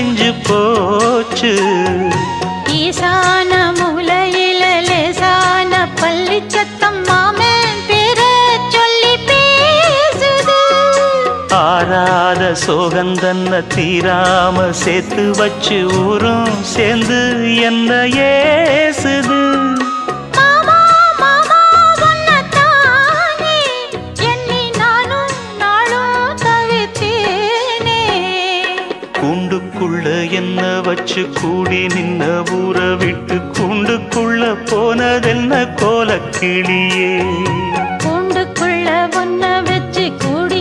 பிஞ்சு போச்சு. ஈசான மூலையில லேசான பள்ளி சத்தம் மாமன் பேர சொல்லி பேசுது. ஆறாத சோகந்தன்ன தீராம சேர்த்து வச்சு ஊரும் சேர்ந்து என்ன ஏசுது. மாமா மாமா உன்னத்தானே எண்ணி நானும் நாளும் தவித்தேனே. கூண்டுக்குள்ள என்ன வச்சு கூடி நின்ன ஊற விட்டு கூண்டுக்குள்ள போனதென்ன கோலக்கிளியே. கூண்டுக்குள்ள ஒன்ன வச்சு கூடி